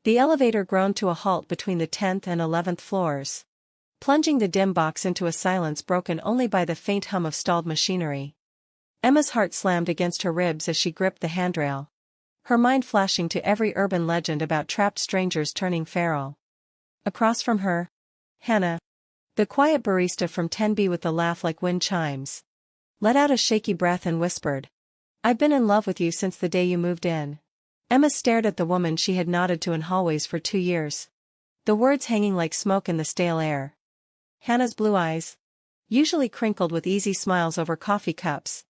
The elevator groaned to a halt between the 10th and 11th floors, plunging the dim box into a silence broken only by the faint hum of stalled machinery. Emma's heart slammed against her ribs as she gripped the handrail, her mind flashing to every urban legend about trapped strangers turning feral. Across from her, Hannah, the quiet barista from 10B with the laugh like wind chimes, let out a shaky breath and whispered, "I've been in love with you since the day you moved in." Emma stared at the woman she had nodded to in hallways for 2 years, the words hanging like smoke in the stale air. Hannah's blue eyes, usually crinkled with easy smiles over coffee cups,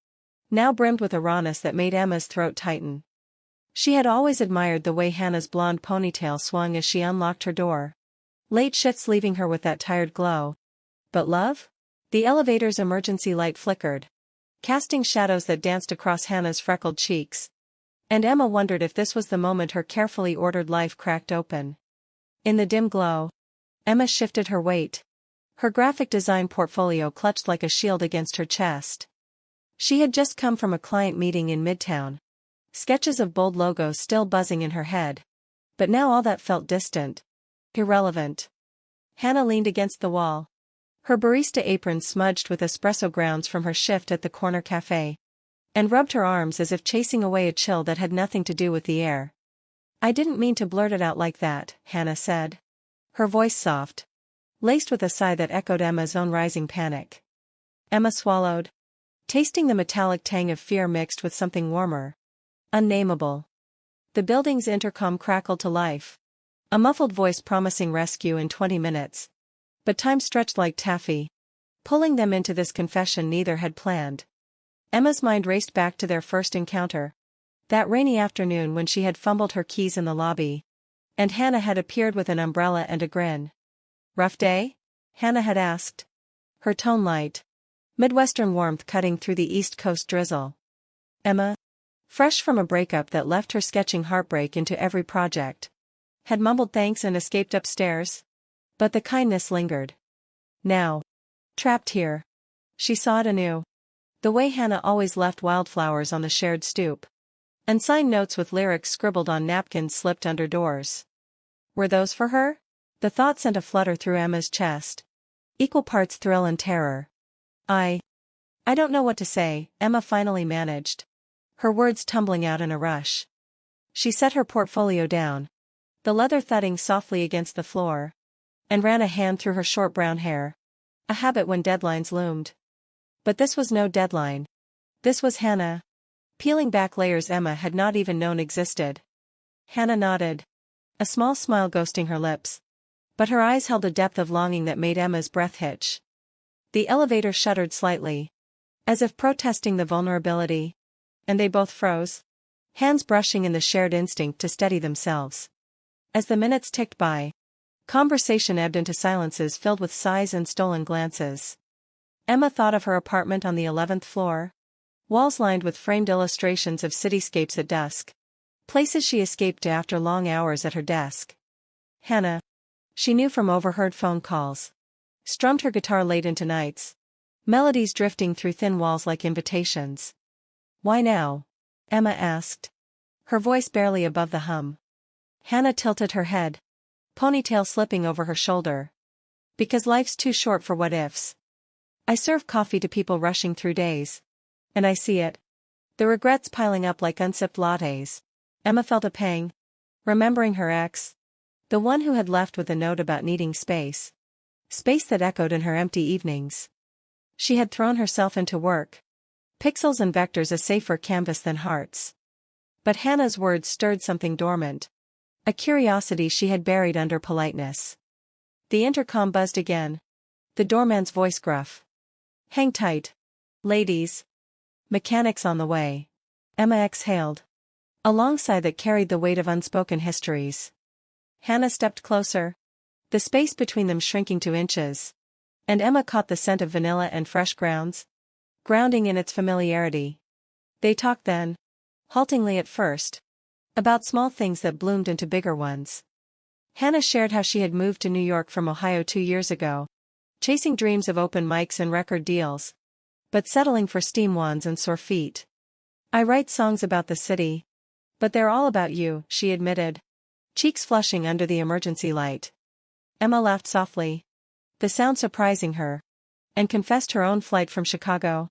now brimmed with a rawness that made Emma's throat tighten. She had always admired the way Hannah's blonde ponytail swung as she unlocked her door, late shifts leaving her with that tired glow. But love? The elevator's emergency light flickered, casting shadows that danced across Hannah's freckled cheeks. And Emma wondered if this was the moment her carefully ordered life cracked open. In the dim glow, Emma shifted her weight, her graphic design portfolio clutched like a shield against her chest. She had just come from a client meeting in Midtown, sketches of bold logos still buzzing in her head. But now all that felt distant, irrelevant. Hannah leaned against the wall, her barista apron smudged with espresso grounds from her shift at the corner cafe, and rubbed her arms as if chasing away a chill that had nothing to do with the air. "I didn't mean to blurt it out like that," Hannah said, her voice soft, laced with a sigh that echoed Emma's own rising panic. Emma swallowed, tasting the metallic tang of fear mixed with something warmer, unnameable. The building's intercom crackled to life, a muffled voice promising rescue in 20 minutes. But time stretched like taffy, pulling them into this confession neither had planned. Emma's mind raced back to their first encounter, that rainy afternoon when she had fumbled her keys in the lobby, and Hannah had appeared with an umbrella and a grin. "Rough day?" Hannah had asked, her tone light, Midwestern warmth cutting through the East Coast drizzle. Emma, fresh from a breakup that left her sketching heartbreak into every project, had mumbled thanks and escaped upstairs. But the kindness lingered. Now, trapped here, she saw it anew. The way Hannah always left wildflowers on the shared stoop, and signed notes with lyrics scribbled on napkins slipped under doors. Were those for her? The thought sent a flutter through Emma's chest, equal parts thrill and terror. I don't know what to say," Emma finally managed, her words tumbling out in a rush. She set her portfolio down, the leather thudding softly against the floor, and ran a hand through her short brown hair, a habit when deadlines loomed. But this was no deadline. This was Hannah, peeling back layers Emma had not even known existed. Hannah nodded, a small smile ghosting her lips, but her eyes held a depth of longing that made Emma's breath hitch. The elevator shuddered slightly, as if protesting the vulnerability, and they both froze, hands brushing in the shared instinct to steady themselves. As the minutes ticked by, conversation ebbed into silences filled with sighs and stolen glances. Emma thought of her apartment on the 11th floor, walls lined with framed illustrations of cityscapes at dusk, places she escaped to after long hours at her desk. Hannah, she knew from overheard phone calls, strummed her guitar late into nights, melodies drifting through thin walls like invitations. "Why now?" Emma asked, her voice barely above the hum. Hannah tilted her head, ponytail slipping over her shoulder. "Because life's too short for what-ifs. I serve coffee to people rushing through days, and I see it. The regrets piling up like unsipped lattes." Emma felt a pang, remembering her ex, the one who had left with a note about needing space. Space that echoed in her empty evenings. She had thrown herself into work, pixels and vectors a safer canvas than hearts. But Hannah's words stirred something dormant, a curiosity she had buried under politeness. The intercom buzzed again, the doorman's voice gruff. "Hang tight, ladies. Mechanics on the way." Emma exhaled, a long sigh that carried the weight of unspoken histories. Hannah stepped closer, the space between them shrinking to inches, and Emma caught the scent of vanilla and fresh grounds, grounding in its familiarity. They talked then, haltingly at first, about small things that bloomed into bigger ones. Hannah shared how she had moved to New York from Ohio 2 years ago, chasing dreams of open mics and record deals, but settling for steam wands and sore feet. "I write songs about the city, but they're all about you," she admitted, cheeks flushing under the emergency light. Emma laughed softly, the sound surprising her, and confessed her own flight from Chicago,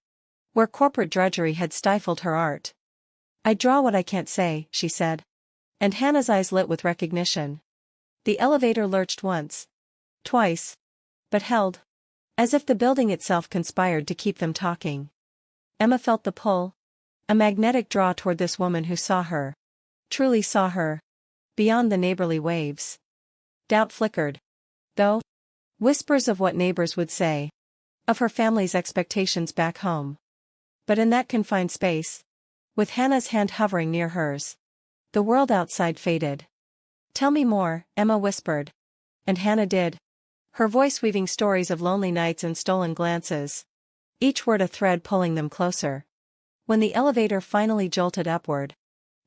where corporate drudgery had stifled her art. "I draw what I can't say," she said. And Hannah's eyes lit with recognition. The elevator lurched once, twice, but held, as if the building itself conspired to keep them talking. Emma felt the pull, a magnetic draw toward this woman who saw her, truly saw her, beyond the neighborly waves. Doubt flickered, though. Whispers of what neighbors would say, of her family's expectations back home. But in that confined space, with Hannah's hand hovering near hers, the world outside faded. "Tell me more," Emma whispered. And Hannah did, her voice weaving stories of lonely nights and stolen glances, each word a thread pulling them closer. When the elevator finally jolted upward,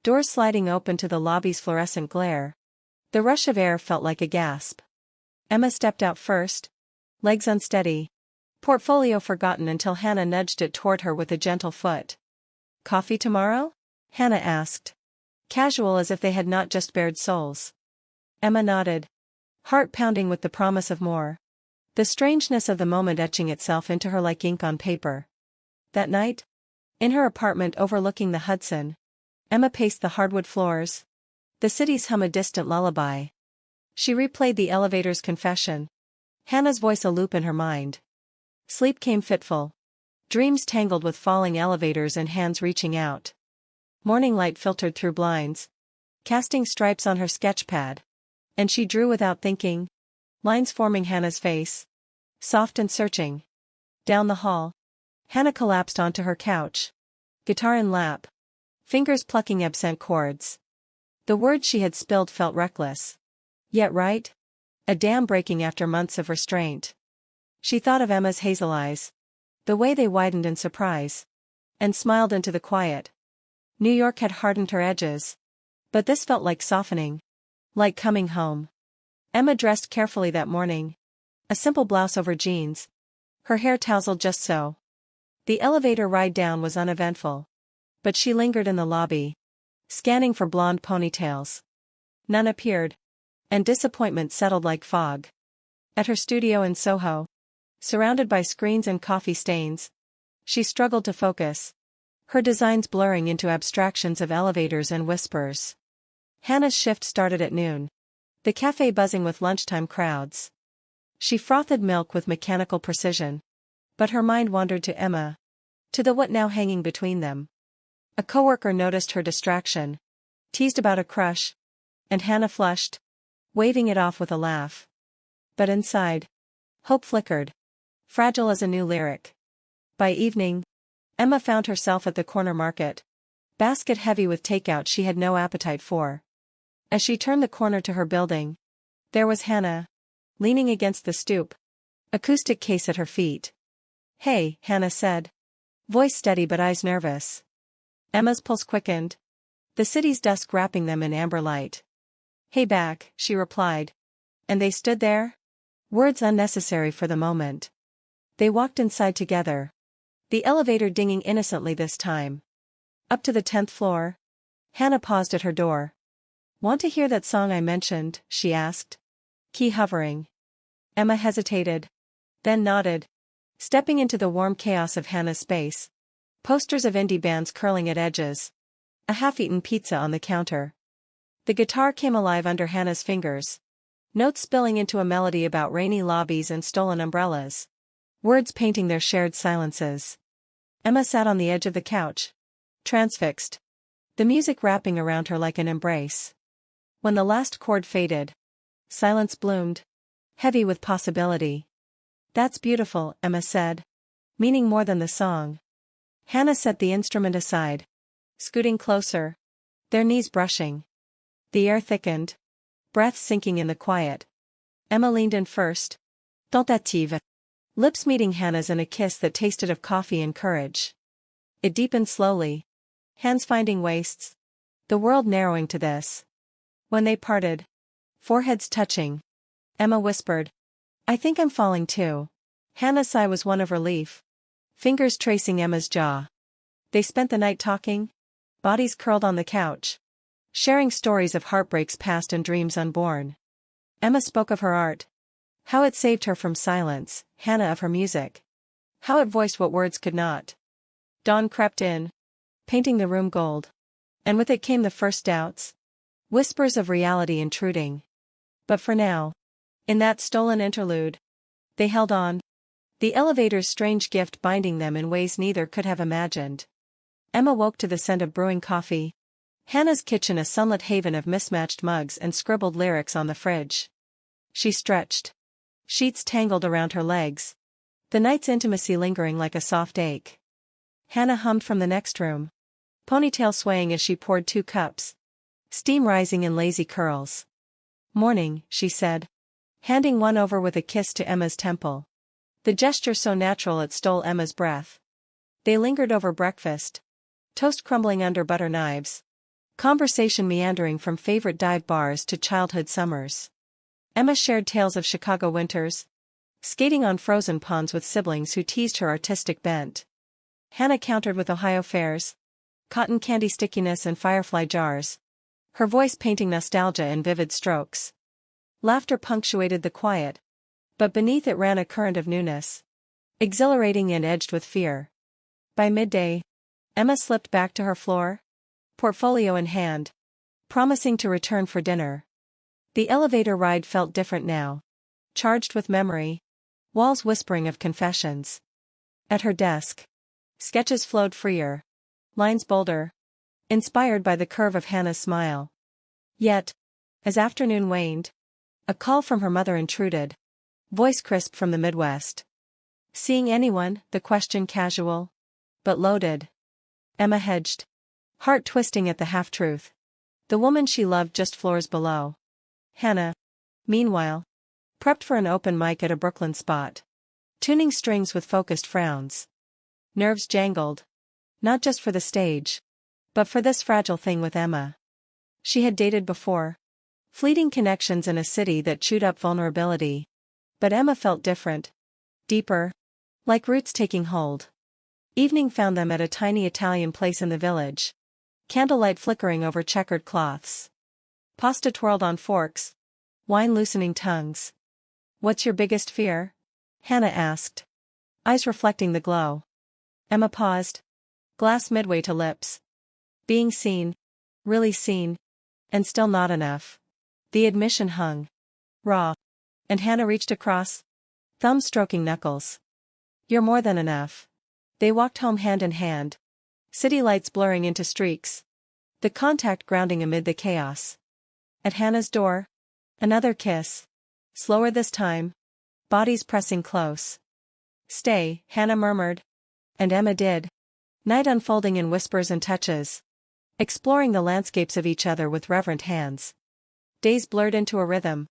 doors sliding open to the lobby's fluorescent glare, the rush of air felt like a gasp. Emma stepped out first, legs unsteady, portfolio forgotten until Hannah nudged it toward her with a gentle foot. "Coffee tomorrow?" Hannah asked, casual as if they had not just bared souls. Emma nodded, heart pounding with the promise of more, the strangeness of the moment etching itself into her like ink on paper. That night, in her apartment overlooking the Hudson, Emma paced the hardwood floors, the city's hum a distant lullaby. She replayed the elevator's confession, Hannah's voice a loop in her mind. Sleep came fitful, dreams tangled with falling elevators and hands reaching out. Morning light filtered through blinds, casting stripes on her sketchpad, and she drew without thinking, lines forming Hannah's face, soft and searching. Down the hall, Hannah collapsed onto her couch, guitar in lap, fingers plucking absent chords. The words she had spilled felt reckless, yet right, a dam breaking after months of restraint. She thought of Emma's hazel eyes, the way they widened in surprise, and smiled into the quiet. New York had hardened her edges, but this felt like softening, like coming home. Emma dressed carefully that morning, a simple blouse over jeans, her hair tousled just so. The elevator ride down was uneventful, but she lingered in the lobby, scanning for blonde ponytails. None appeared, and disappointment settled like fog. At her studio in Soho, surrounded by screens and coffee stains, she struggled to focus, her designs blurring into abstractions of elevators and whispers. Hannah's shift started at noon, the cafe buzzing with lunchtime crowds. She frothed milk with mechanical precision, but her mind wandered to Emma, to the what now hanging between them. A coworker noticed her distraction, teased about a crush, and Hannah flushed, waving it off with a laugh. But inside, hope flickered, fragile as a new lyric. By evening, Emma found herself at the corner market, basket heavy with takeout she had no appetite for. As she turned the corner to her building, there was Hannah, leaning against the stoop, acoustic case at her feet. "Hey," Hannah said, voice steady but eyes nervous. Emma's pulse quickened, the city's dusk wrapping them in amber light. "Hey back," she replied. And they stood there? Words unnecessary for the moment. They walked inside together, the elevator dinging innocently this time. Up to the 10th floor. Hannah paused at her door. "Want to hear that song I mentioned?" she asked. Key hovering. Emma hesitated, then nodded, stepping into the warm chaos of Hannah's space. Posters of indie bands curling at edges, a half-eaten pizza on the counter. The guitar came alive under Hannah's fingers, notes spilling into a melody about rainy lobbies and stolen umbrellas, words painting their shared silences. Emma sat on the edge of the couch, transfixed, the music wrapping around her like an embrace. When the last chord faded, silence bloomed, heavy with possibility. "That's beautiful," Emma said, meaning more than the song. Hannah set the instrument aside, scooting closer, their knees brushing. The air thickened, breath sinking in the quiet. Emma leaned in first, tentative, lips meeting Hannah's in a kiss that tasted of coffee and courage. It deepened slowly, hands finding waists, the world narrowing to this. When they parted, foreheads touching, Emma whispered, "I think I'm falling too." Hannah's sigh was one of relief, fingers tracing Emma's jaw. They spent the night talking, bodies curled on the couch, sharing stories of heartbreaks past and dreams unborn. Emma spoke of her art. How it saved her from silence, Hannah of her music. How it voiced what words could not. Dawn crept in, painting the room gold. And with it came the first doubts. Whispers of reality intruding. But for now, in that stolen interlude, they held on. The elevator's strange gift binding them in ways neither could have imagined. Emma woke to the scent of brewing coffee. Hannah's kitchen a sunlit haven of mismatched mugs and scribbled lyrics on the fridge. She stretched. Sheets tangled around her legs. The night's intimacy lingering like a soft ache. Hannah hummed from the next room. Ponytail swaying as she poured 2 cups. Steam rising in lazy curls. Morning, she said, handing one over with a kiss to Emma's temple. The gesture so natural it stole Emma's breath. They lingered over breakfast. Toast crumbling under butter knives. Conversation meandering from favorite dive bars to childhood summers. Emma shared tales of Chicago winters. Skating on frozen ponds with siblings who teased her artistic bent. Hannah countered with Ohio fairs. Cotton candy stickiness and firefly jars. Her voice painting nostalgia in vivid strokes. Laughter punctuated the quiet. But beneath it ran a current of newness. Exhilarating and edged with fear. By midday, Emma slipped back to her floor. Portfolio in hand. Promising to return for dinner. The elevator ride felt different now. Charged with memory. Walls whispering of confessions. At her desk. Sketches flowed freer. Lines bolder. Inspired by the curve of Hannah's smile. Yet, as afternoon waned, a call from her mother intruded. Voice crisp from the Midwest. Seeing anyone, the question casual. But loaded. Emma hedged. Heart twisting at the half-truth. The woman she loved just floors below. Hannah, meanwhile, prepped for an open mic at a Brooklyn spot. Tuning strings with focused frowns. Nerves jangled. Not just for the stage. But for this fragile thing with Emma. She had dated before. Fleeting connections in a city that chewed up vulnerability. But Emma felt different. Deeper. Like roots taking hold. Evening found them at a tiny Italian place in the village. Candlelight flickering over checkered cloths. Pasta twirled on forks. Wine loosening tongues. What's your biggest fear? Hannah asked. Eyes reflecting the glow. Emma paused. Glass midway to lips. Being seen. Really seen. And still not enough. The admission hung. Raw. And Hannah reached across. Thumb stroking knuckles. You're more than enough. They walked home hand in hand. City lights blurring into streaks. The contact grounding amid the chaos. At Hannah's door. Another kiss. Slower this time. Bodies pressing close. Stay, Hannah murmured. And Emma did. Night unfolding in whispers and touches. Exploring the landscapes of each other with reverent hands. Days blurred into a rhythm.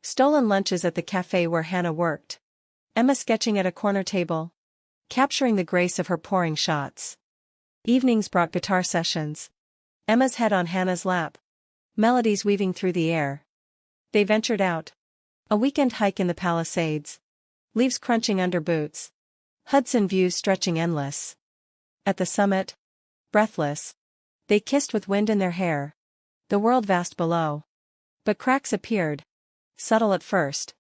Stolen lunches at the cafe where Hannah worked. Emma sketching at a corner table. Capturing the grace of her pouring shots. Evenings brought guitar sessions. Emma's head on Hannah's lap. Melodies weaving through the air. They ventured out. A weekend hike in the Palisades. Leaves crunching under boots. Hudson views stretching endless. At the summit. Breathless. They kissed with wind in their hair. The world vast below. But cracks appeared. Subtle at first.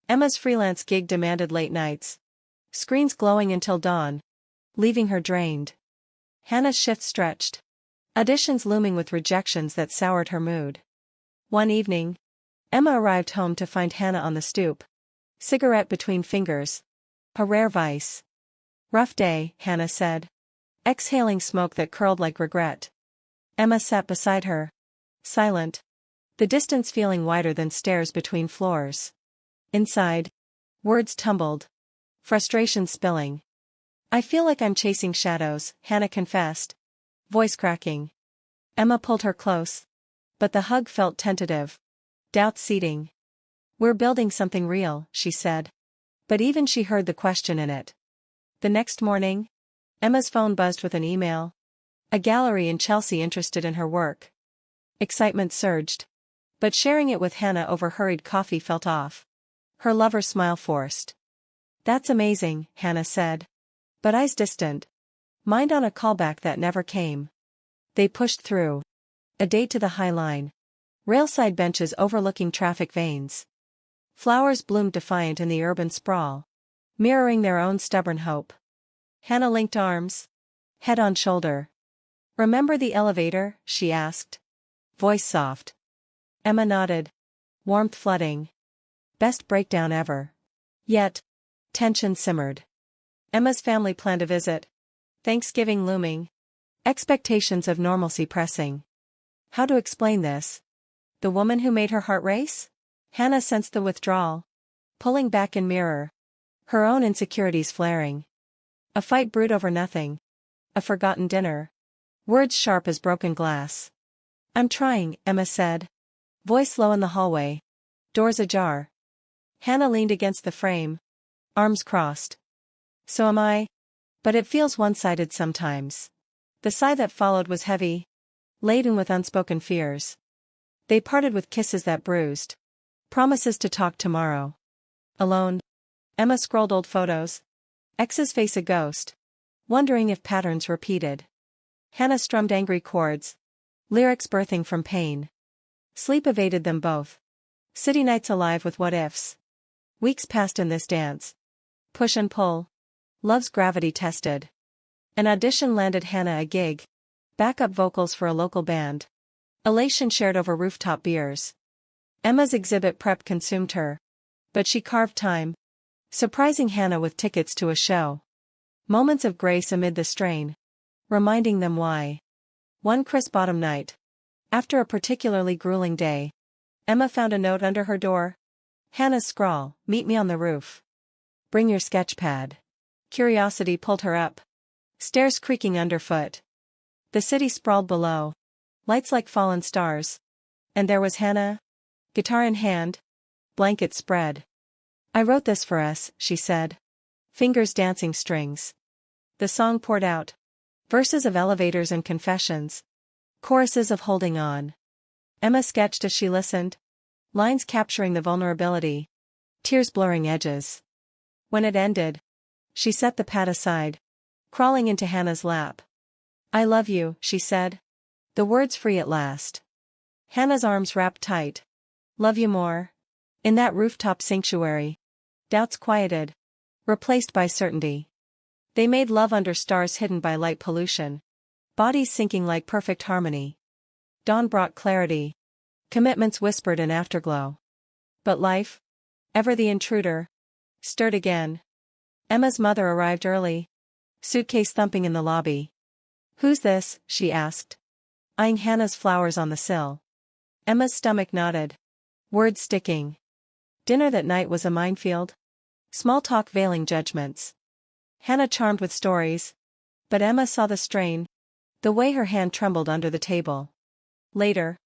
Emma's freelance gig demanded late nights. Screens glowing until dawn. Leaving her drained. Hannah's shift stretched. Auditions looming with rejections that soured her mood. One evening, Emma arrived home to find Hannah on the stoop. Cigarette between fingers. A rare vice. Rough day, Hannah said. Exhaling smoke that curled like regret. Emma sat beside her. Silent. The distance feeling wider than stairs between floors. Inside. Words tumbled. Frustration spilling. I feel like I'm chasing shadows, Hannah confessed. Voice cracking. Emma pulled her close. But the hug felt tentative. Doubt seeding. We're building something real, she said. But even she heard the question in it. The next morning, Emma's phone buzzed with an email. A gallery in Chelsea interested in her work. Excitement surged. But sharing it with Hannah over hurried coffee felt off. Her lover's smile forced. That's amazing, Hannah said. But eyes distant. Mind on a callback that never came. They pushed through. A date to the High Line. Railside benches overlooking traffic veins. Flowers bloomed defiant in the urban sprawl, mirroring their own stubborn hope. Hannah linked arms, head on shoulder. "Remember the elevator?" she asked. Voice soft. Emma nodded. Warmth flooding. Best breakdown ever. Yet, tension simmered. Emma's family planned a visit. Thanksgiving looming. Expectations of normalcy pressing. How to explain this? The woman who made her heart race? Hannah sensed the withdrawal. Pulling back in mirror. Her own insecurities flaring. A fight brewed over nothing. A forgotten dinner. Words sharp as broken glass. "I'm trying," Emma said. Voice low in the hallway. Doors ajar. Hannah leaned against the frame. Arms crossed. "So am I. But it feels one-sided sometimes." The sigh that followed was heavy, laden with unspoken fears. They parted with kisses that bruised. Promises to talk tomorrow. Alone. Emma scrolled old photos. Ex's face a ghost. Wondering if patterns repeated. Hannah strummed angry chords. Lyrics birthing from pain. Sleep evaded them both. City nights alive with what-ifs. Weeks passed in this dance. Push and pull. Love's gravity tested. An audition landed Hannah a gig. Backup vocals for a local band. Elation shared over rooftop beers. Emma's exhibit prep consumed her. But she carved time. Surprising Hannah with tickets to a show. Moments of grace amid the strain. Reminding them why. One crisp autumn night. After a particularly grueling day. Emma found a note under her door. Hannah's scrawl, "Meet me on the roof. Bring your sketch pad." Curiosity pulled her up. Stairs creaking underfoot. The city sprawled below. Lights like fallen stars. And there was Hannah. Guitar in hand. Blanket spread. "I wrote this for us," she said. Fingers dancing strings. The song poured out. Verses of elevators and confessions. Choruses of holding on. Emma sketched as she listened. Lines capturing the vulnerability. Tears blurring edges. When it ended, she set the pad aside. Crawling into Hannah's lap. "I love you," she said. The words free at last. Hannah's arms wrapped tight. "Love you more." In that rooftop sanctuary. Doubts quieted. Replaced by certainty. They made love under stars hidden by light pollution. Bodies sinking like perfect harmony. Dawn brought clarity. Commitments whispered in afterglow. But life, ever the intruder, stirred again. Emma's mother arrived early. Suitcase thumping in the lobby. "Who's this?" she asked. Eyeing Hannah's flowers on the sill. Emma's stomach knotted. Words sticking. Dinner that night was a minefield. Small talk veiling judgments. Hannah charmed with stories. But Emma saw the strain. The way her hand trembled under the table. Later.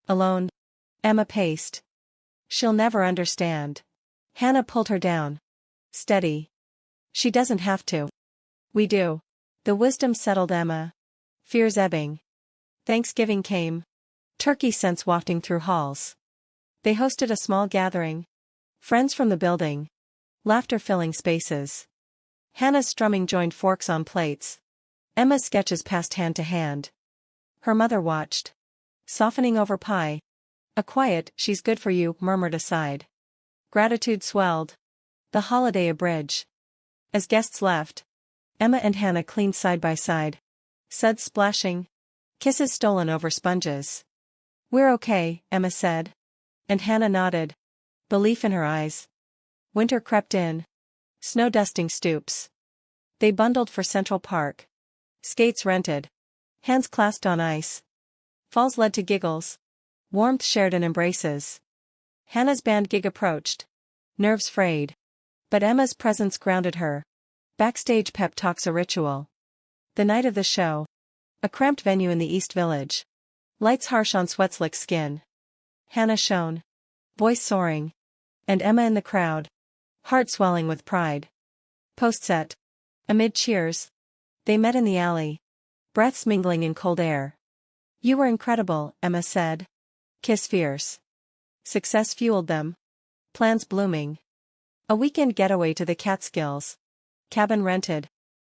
Alone. Emma paced. "She'll never understand." Hannah pulled her down. "Steady. She doesn't have to." "We do." The wisdom settled Emma. Fears ebbing. Thanksgiving came. Turkey scents wafting through halls. They hosted a small gathering. Friends from the building. Laughter filling spaces. Hannah's strumming joined forks on plates. Emma's sketches passed hand to hand. Her mother watched. Softening over pie. A quiet, "She's good for you," murmured aside. Gratitude swelled. The holiday a bridge. As guests left, Emma and Hannah cleaned side by side. Suds splashing. Kisses stolen over sponges. "We're okay," Emma said. And Hannah nodded. Belief in her eyes. Winter crept in. Snow dusting stoops. They bundled for Central Park. Skates rented. Hands clasped on ice. Falls led to giggles. Warmth shared in embraces. Hannah's band gig approached. Nerves frayed. But Emma's presence grounded her. Backstage pep talks a ritual. The night of the show. A cramped venue in the East Village. Lights harsh on sweat-slick skin. Hannah shone. Voice soaring. And Emma in the crowd. Heart swelling with pride. Post-set. Amid cheers. They met in the alley. Breaths mingling in cold air. "You were incredible," Emma said. Kiss fierce. Success fueled them. Plans blooming. A weekend getaway to the Catskills. Cabin rented.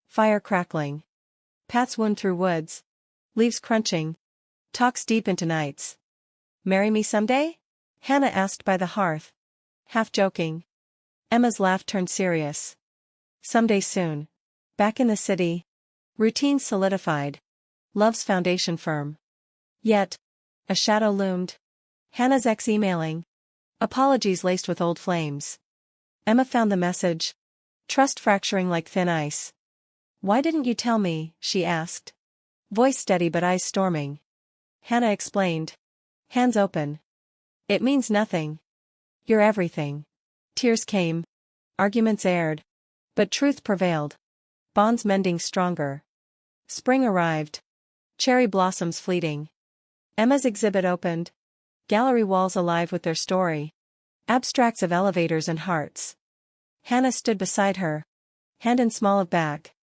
Fire crackling. Paths wound through woods. Leaves crunching. Talks deep into nights. Marry me someday? Hannah asked by the hearth. Half joking. Emma's laugh turned serious. Someday soon. Back in the city. Routine solidified. Love's foundation firm. Yet. A shadow loomed. Hannah's ex emailing. Apologies laced with old flames. Emma found the message. Trust fracturing like thin ice. Why didn't you tell me? She asked. Voice steady but eyes storming. Hannah explained. Hands open. It means nothing. You're everything. Tears came. Arguments aired. But truth prevailed. Bonds mending stronger. Spring arrived. Cherry blossoms fleeting. Emma's exhibit opened. Gallery walls alive with their story. Abstracts of elevators and hearts. Hannah stood beside her. Hand in small of back.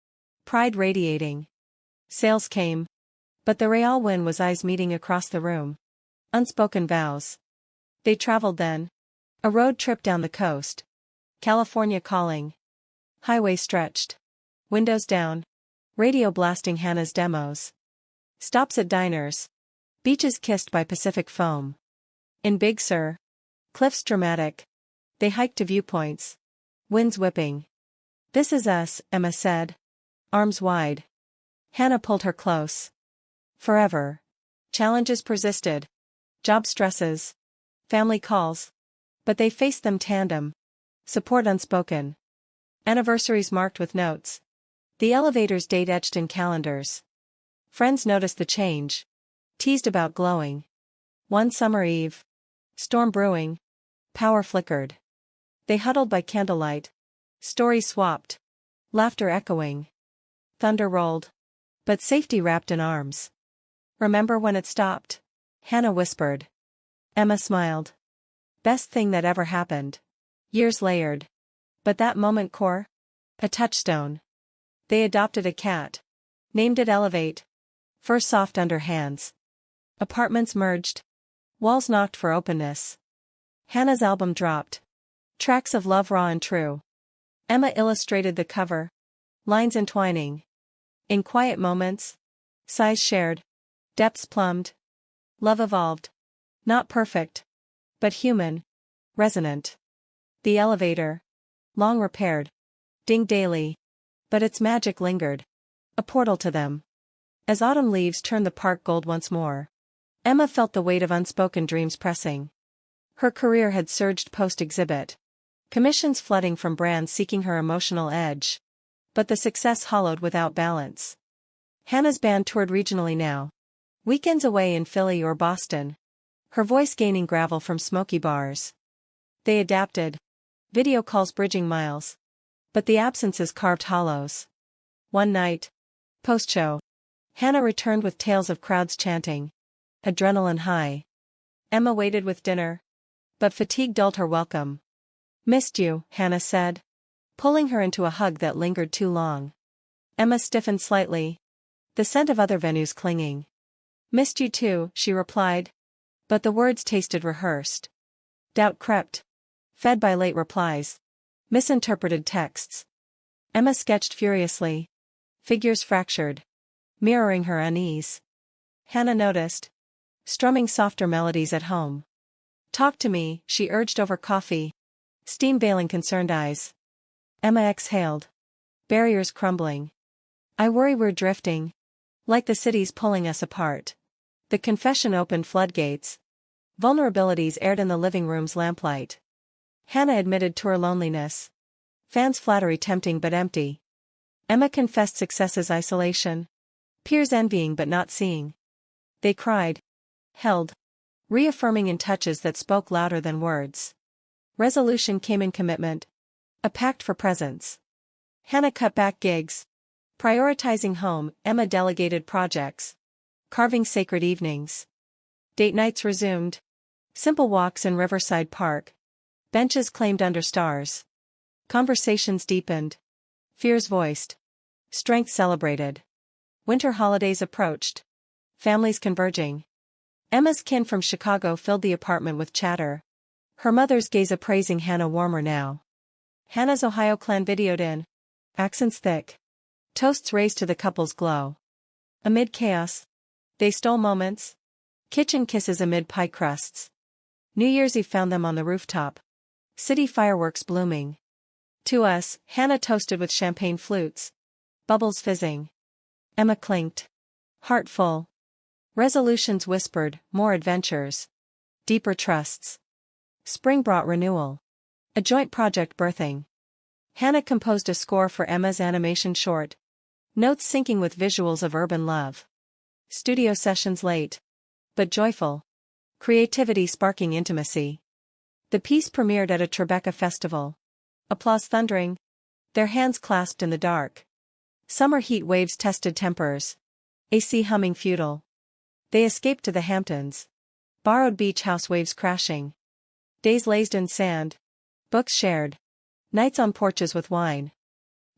Pride radiating. Sales came. But the real win was eyes meeting across the room. Unspoken vows. They traveled then. A road trip down the coast. California calling. Highway stretched. Windows down. Radio blasting Hannah's demos. Stops at diners. Beaches kissed by Pacific foam. In Big Sur. Cliffs dramatic. They hiked to viewpoints. Winds whipping. This is us, Emma said. Arms wide. Hannah pulled her close. Forever. Challenges persisted. Job stresses. Family calls. But they faced them tandem. Support unspoken. Anniversaries marked with notes. The elevator's date etched in calendars. Friends noticed the change. Teased about glowing. One summer eve. Storm brewing. Power flickered. They huddled by candlelight. Stories swapped. Laughter echoing. Thunder rolled. But safety wrapped in arms. Remember when it stopped? Hannah whispered. Emma smiled. Best thing that ever happened. Years layered. But that moment core? A touchstone. They adopted a cat. Named it Elevate. Fur soft under hands. Apartments merged. Walls knocked for openness. Hannah's album dropped. Tracks of love raw and true. Emma illustrated the cover. Lines entwining. In quiet moments. Sighs shared. Depths plumbed. Love evolved. Not perfect. But human. Resonant. The elevator. Long repaired. Dinged daily. But its magic lingered. A portal to them. As autumn leaves turned the park gold once more. Emma felt the weight of unspoken dreams pressing. Her career had surged post-exhibit. Commissions flooding from brands seeking her emotional edge. But the success hollowed without balance. Hannah's band toured regionally now. Weekends away in Philly or Boston. Her voice gaining gravel from smoky bars. They adapted. Video calls bridging miles. But the absences carved hollows. One night. Post-show. Hannah returned with tales of crowds chanting. Adrenaline high. Emma waited with dinner. But fatigue dulled her welcome. Missed you, Hannah said. Pulling her into a hug that lingered too long. Emma stiffened slightly. The scent of other venues clinging. Missed you too, she replied. But the words tasted rehearsed. Doubt crept. Fed by late replies. Misinterpreted texts. Emma sketched furiously. Figures fractured. Mirroring her unease. Hannah noticed. Strumming softer melodies at home. Talk to me, she urged over coffee. Steam veiling concerned eyes. Emma exhaled. Barriers crumbling. I worry we're drifting. Like the city's pulling us apart. The confession opened floodgates. Vulnerabilities aired in the living room's lamplight. Hannah admitted to her loneliness. Fans' flattery tempting but empty. Emma confessed success's isolation. Peers envying but not seeing. They cried. Held. Reaffirming in touches that spoke louder than words. Resolution came in commitment. A pact for presence. Hannah cut back gigs. Prioritizing home, Emma delegated projects. Carving sacred evenings. Date nights resumed. Simple walks in Riverside Park. Benches claimed under stars. Conversations deepened. Fears voiced. Strength celebrated. Winter holidays approached. Families converging. Emma's kin from Chicago filled the apartment with chatter. Her mother's gaze appraising Hannah warmer now. Hannah's Ohio clan videoed in. Accents thick. Toasts raised to the couple's glow. Amid chaos. They stole moments. Kitchen kisses amid pie crusts. New Year's Eve found them on the rooftop. City fireworks blooming. To us, Hannah toasted with champagne flutes. Bubbles fizzing. Emma clinked. Heart full. Resolutions whispered, more adventures. Deeper trusts. Spring brought renewal. A joint project birthing. Hannah composed a score for Emma's animation short. Notes syncing with visuals of urban love. Studio sessions late. But joyful. Creativity sparking intimacy. The piece premiered at a Tribeca festival. Applause thundering. Their hands clasped in the dark. Summer heat waves tested tempers. AC humming futile. They escaped to the Hamptons. Borrowed beach house waves crashing. Days lazed in sand. Books shared. Nights on porches with wine.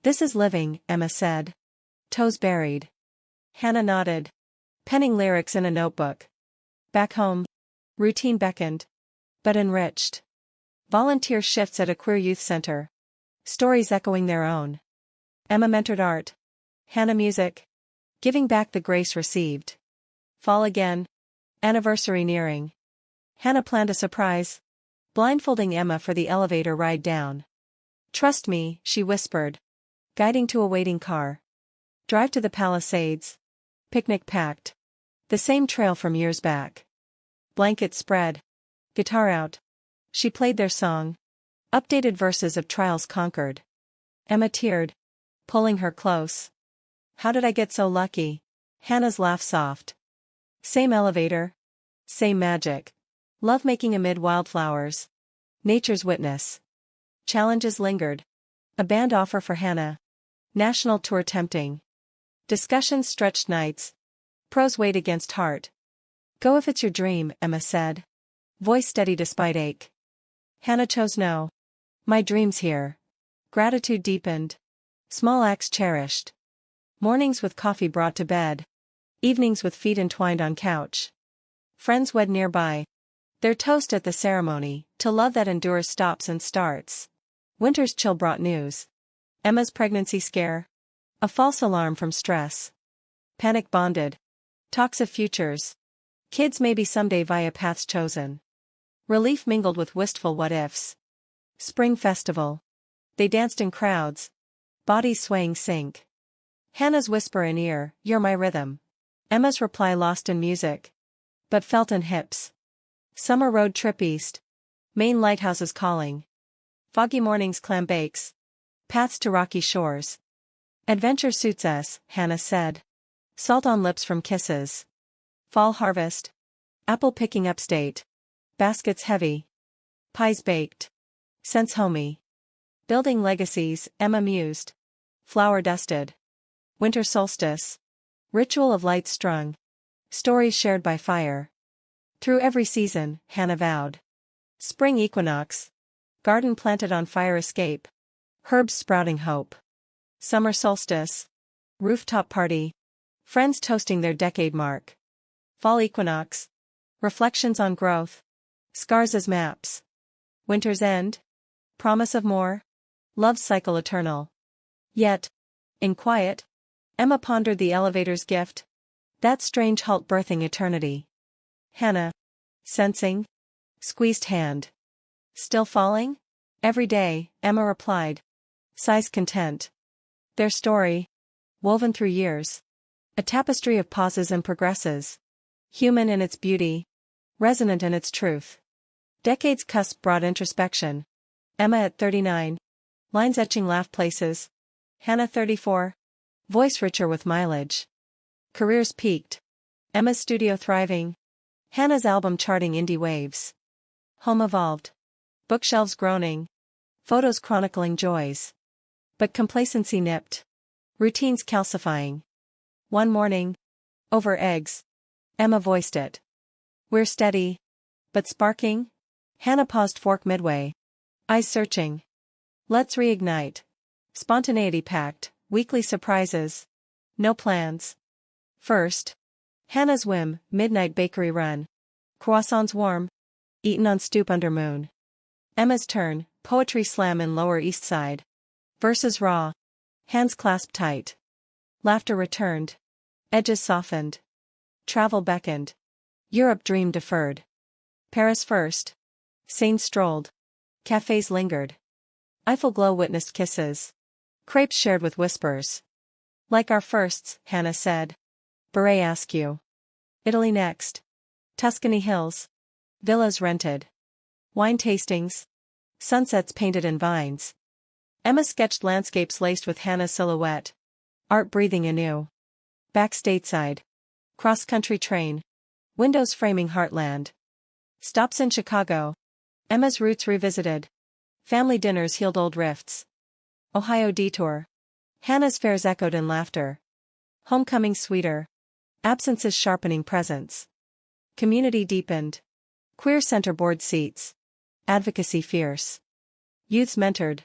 This is living, Emma said. Toes buried. Hannah nodded. Penning lyrics in a notebook. Back home. Routine beckoned. But enriched. Volunteer shifts at a queer youth center. Stories echoing their own. Emma mentored art. Hannah music. Giving back the grace received. Fall again. Anniversary nearing. Hannah planned a surprise. Blindfolding Emma for the elevator ride down. Trust me, she whispered. Guiding to a waiting car. Drive to the Palisades. Picnic packed. The same trail from years back. Blankets spread. Guitar out. She played their song. Updated verses of Trials Conquered. Emma teared. Pulling her close. How did I get so lucky? Hannah's laugh soft. Same elevator. Same magic. Lovemaking amid wildflowers. Nature's witness. Challenges lingered. A band offer for Hannah. National tour tempting. Discussions stretched nights. Prose weighed against heart. Go if it's your dream, Emma said. Voice steady despite ache. Hannah chose no. My dream's here. Gratitude deepened. Small acts cherished. Mornings with coffee brought to bed. Evenings with feet entwined on couch. Friends wed nearby. Their toast at the ceremony, to love that endures stops and starts. Winter's chill brought news. Emma's pregnancy scare. A false alarm from stress. Panic bonded. Talks of futures. Kids maybe someday via paths chosen. Relief mingled with wistful what-ifs. Spring festival. They danced in crowds. Bodies swaying sync. Hannah's whisper in ear, you're my rhythm. Emma's reply lost in music. But felt in hips. Summer road trip east. Maine lighthouses calling. Foggy mornings clam bakes. Paths to rocky shores. Adventure suits us, Hannah said. Salt on lips from kisses. Fall harvest. Apple picking upstate. Baskets heavy. Pies baked. Scents homey. Building legacies, Emma mused. Flower dusted. Winter solstice. Ritual of lights strung. Stories shared by fire. Through every season, Hannah vowed. Spring equinox. Garden planted on fire escape. Herbs sprouting hope. Summer solstice. Rooftop party. Friends toasting their decade mark. Fall equinox. Reflections on growth. Scars as maps. Winter's end. Promise of more. Love's cycle eternal. Yet, in quiet, Emma pondered the elevator's gift. That strange halt birthing eternity. Hannah. Sensing. Squeezed hand. Still falling? Every day, Emma replied. Sighs content. Their story. Woven through years. A tapestry of pauses and progresses. Human in its beauty. Resonant in its truth. Decades cusp brought introspection. Emma at 39. Lines etching laugh places. Hannah 34. Voice richer with mileage. Careers peaked. Emma's studio thriving. Hannah's album charting indie waves. Home evolved. Bookshelves groaning. Photos chronicling joys. But complacency nipped. Routines calcifying. One morning. Over eggs. Emma voiced it. We're steady. But sparking? Hannah paused fork midway. Eyes searching. Let's reignite. Spontaneity packed. Weekly surprises. No plans. First. Hannah's whim, midnight bakery run. Croissants warm. Eaten on stoop under moon. Emma's turn, poetry slam in Lower East Side. Verses raw. Hands clasped tight. Laughter returned. Edges softened. Travel beckoned. Europe dream deferred. Paris first. Seine strolled. Cafes lingered. Eiffel glow witnessed kisses. Crepes shared with whispers. Like our firsts, Hannah said. Beret Askew. Italy next. Tuscany hills. Villas rented. Wine tastings. Sunsets painted in vines. Emma sketched landscapes laced with Hannah's silhouette. Art breathing anew. Back stateside. Cross-country train. Windows framing heartland. Stops in Chicago. Emma's roots revisited. Family dinners healed old rifts. Ohio detour. Hannah's fares echoed in laughter. Homecoming sweeter. Absences sharpening presence. Community deepened. Queer center board seats. Advocacy fierce. Youths mentored.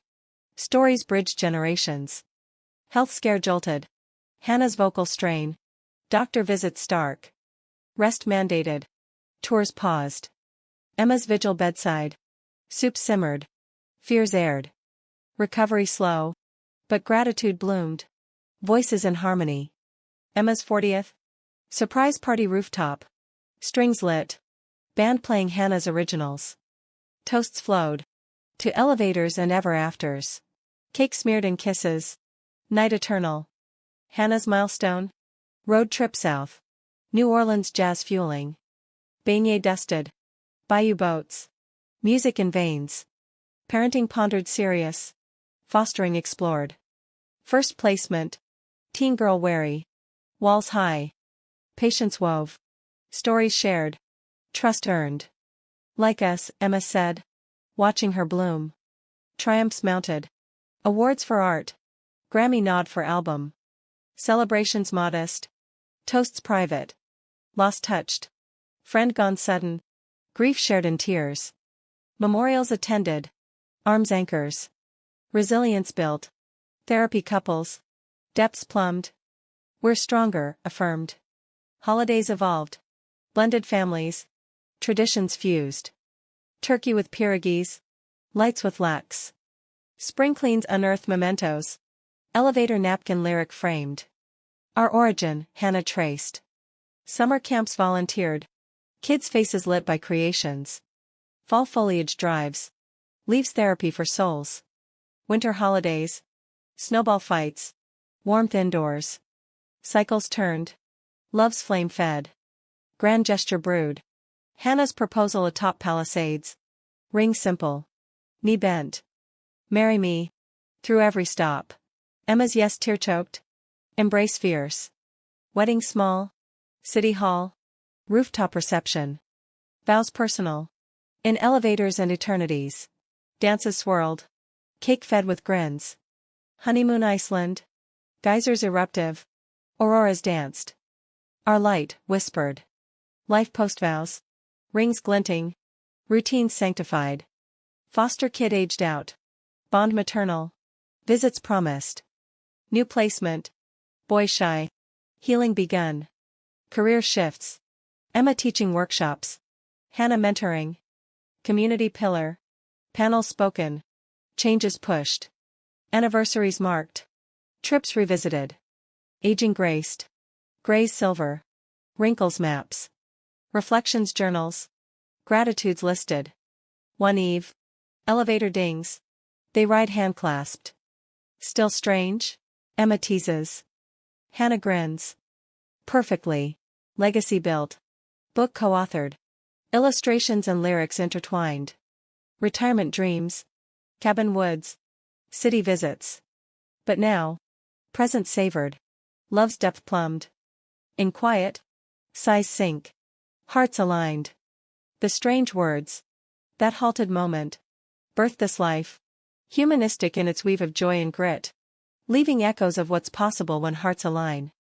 Stories bridged generations. Health scare jolted. Hannah's vocal strain. Doctor visits stark. Rest mandated. Tours paused. Emma's vigil bedside. Soup simmered. Fears aired. Recovery slow. But gratitude bloomed. Voices in harmony. Emma's 40th. Surprise party rooftop. Strings lit. Band playing Hannah's originals. Toasts flowed. To elevators and ever afters. Cake smeared in kisses. Night eternal. Hannah's milestone. Road trip south. New Orleans jazz fueling. Beignet dusted. Bayou boats. Music in veins. Parenting pondered serious. Fostering explored. First placement. Teen girl wary. Walls high. Patience wove. Stories shared. Trust earned. Like us, Emma said. Watching her bloom. Triumphs mounted. Awards for art. Grammy nod for album. Celebrations modest. Toasts private. Loss touched. Friend gone sudden. Grief shared in tears. Memorials attended. Arms anchors. Resilience built. Therapy couples. Depths plumbed. We're stronger, affirmed. Holidays evolved. Blended families. Traditions fused. Turkey with pierogies. Lights with lax. Spring cleans unearthed mementos. Elevator napkin lyric framed. Our origin, Hannah traced. Summer camps volunteered. Kids' faces lit by creations. Fall foliage drives. Leaves therapy for souls. Winter holidays. Snowball fights. Warmth indoors. Cycles turned. Love's flame fed. Grand gesture brewed. Hannah's proposal atop Palisades. Ring simple. Knee bent. Marry me. Through every stop. Emma's yes tear-choked. Embrace fierce. Wedding small. City hall. Rooftop reception. Vows personal. In elevators and eternities. Dances swirled. Cake fed with grins. Honeymoon Iceland. Geysers eruptive. Auroras danced. Our light, whispered. Life post-vows. Rings glinting. Routines sanctified. Foster kid aged out. Bond maternal. Visits promised. New placement. Boy shy. Healing begun. Career shifts. Emma teaching workshops. Hannah mentoring. Community pillar. Panels spoken. Changes pushed. Anniversaries marked. Trips revisited. Aging graced. Grays silver. Wrinkles maps. Reflections journals. Gratitudes listed. One eve. Elevator dings. They ride hand-clasped. Still strange? Emma teases. Hannah grins. Perfectly. Legacy built. Book co-authored. Illustrations and lyrics intertwined. Retirement dreams. Cabin woods. City visits. But now. Present savored. Love's depth plumbed. In quiet. Sighs sink. Hearts aligned. The strange words. That halted moment. Birthed this life. Humanistic in its weave of joy and grit. Leaving echoes of what's possible when hearts align.